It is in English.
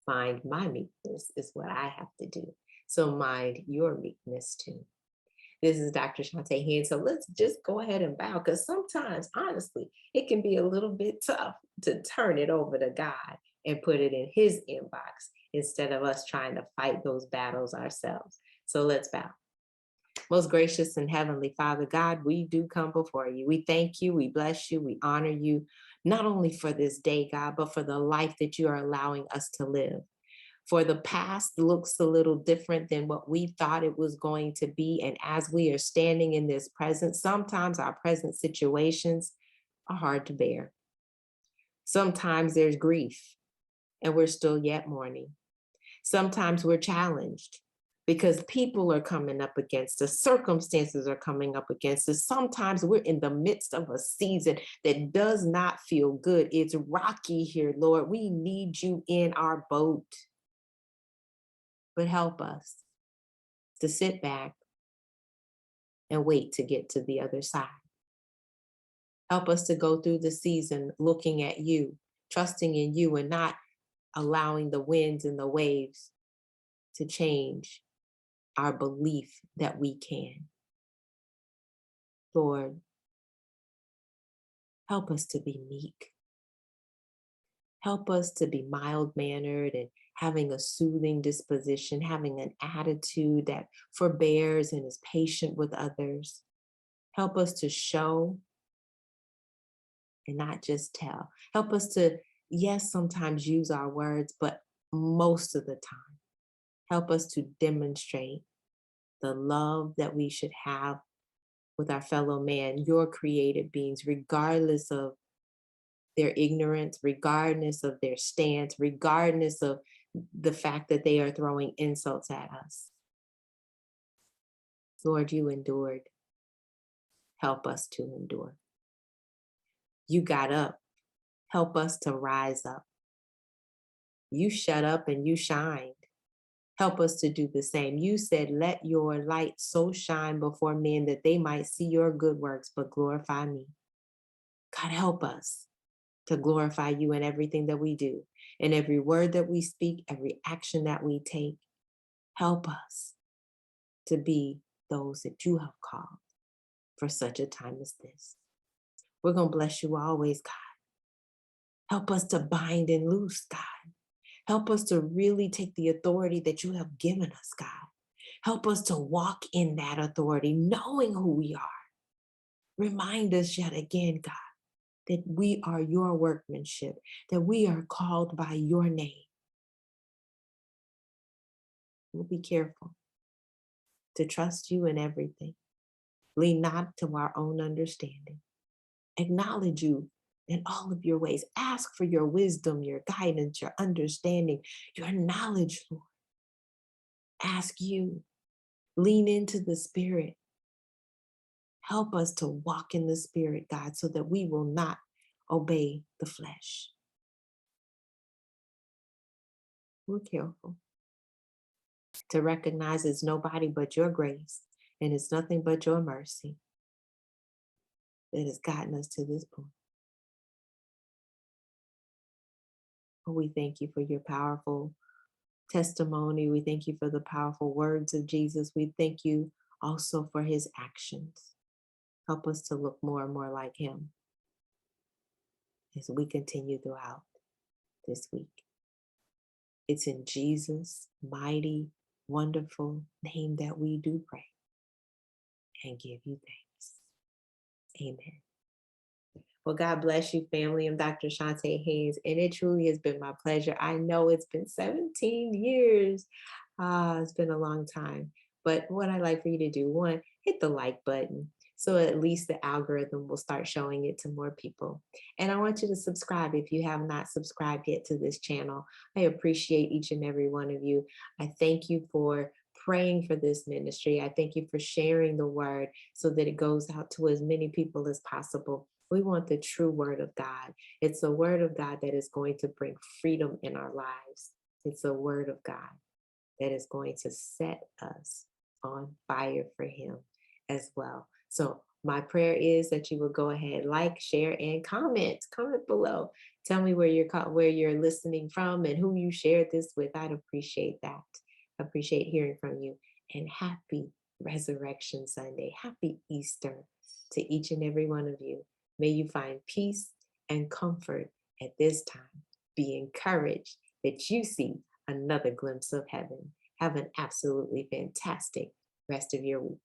Mind my meekness is what I have to do. So mind your meekness too. This is Dr. Chonta Haynes. So let's just go ahead and bow, because sometimes, honestly, it can be a little bit tough to turn it over to God and put it in his inbox instead of us trying to fight those battles ourselves. So let's bow. Most gracious and heavenly Father God, we do come before you. We thank you, we bless you, we honor you, not only for this day, God, but for the life that you are allowing us to live. For the past looks a little different than what we thought it was going to be. And as we are standing in this present, sometimes our present situations are hard to bear. Sometimes there's grief and we're still yet mourning. Sometimes we're challenged because people are coming up against us, circumstances are coming up against us. Sometimes we're in the midst of a season that does not feel good. It's rocky here, Lord. We need you in our boat. But help us to sit back and wait to get to the other side. Help us to go through the season looking at you, trusting in you, and not allowing the winds and the waves to change our belief that we can. Lord, help us to be meek. Help us to be mild-mannered and having a soothing disposition, having an attitude that forbears and is patient with others. Help us to show and not just tell. Help us to, yes, sometimes use our words, but most of the time, help us to demonstrate the love that we should have with our fellow man, your created beings, regardless of their ignorance, regardless of their stance, regardless of the fact that they are throwing insults at us. Lord, you endured. Help us to endure. You got up. Help us to rise up. You shut up and you shined. Help us to do the same. You said, let your light so shine before men that they might see your good works, but glorify me. God, help us to glorify you in everything that we do, in every word that we speak, every action that we take. Help us to be those that you have called for such a time as this. We're going to bless you always, God. Help us to bind and loose, God. Help us to really take the authority that you have given us, God. Help us to walk in that authority, knowing who we are. Remind us yet again, God, that we are your workmanship, that we are called by your name. We'll be careful to trust you in everything. Lean not to our own understanding. Acknowledge you in all of your ways. Ask for your wisdom, your guidance, your understanding, your knowledge, Lord. Ask you. Lean into the Spirit. Help us to walk in the Spirit, God, so that we will not obey the flesh. We're careful to recognize it's nobody but your grace and it's nothing but your mercy that has gotten us to this point. We thank you for your powerful testimony. We thank you for the powerful words of Jesus. We thank you also for his actions. Help us to look more and more like him as we continue throughout this week. It's in Jesus' mighty, wonderful name that we do pray and give you thanks. Amen. Well, God bless you, family. I'm Dr. Chonta Haynes, and it truly has been my pleasure. I know it's been 17 years. It's been a long time. But what I'd like for you to do, one, hit the like button, so at least the algorithm will start showing it to more people. And I want you to subscribe if you have not subscribed yet to this channel. I appreciate each and every one of you. I thank you for praying for this ministry. I thank you for sharing the word so that it goes out to as many people as possible. We want the true word of God. It's a word of God that is going to bring freedom in our lives. It's a word of God that is going to set us on fire for him as well. So My prayer is that you will go ahead, like, share, and comment. Comment below. Tell me where you're listening from and who you shared this with. I'd appreciate that. Appreciate hearing from you. And happy Resurrection Sunday. Happy Easter to each and every one of you. May you find peace and comfort at this time. Be encouraged that you see another glimpse of heaven. Have an absolutely fantastic rest of your week.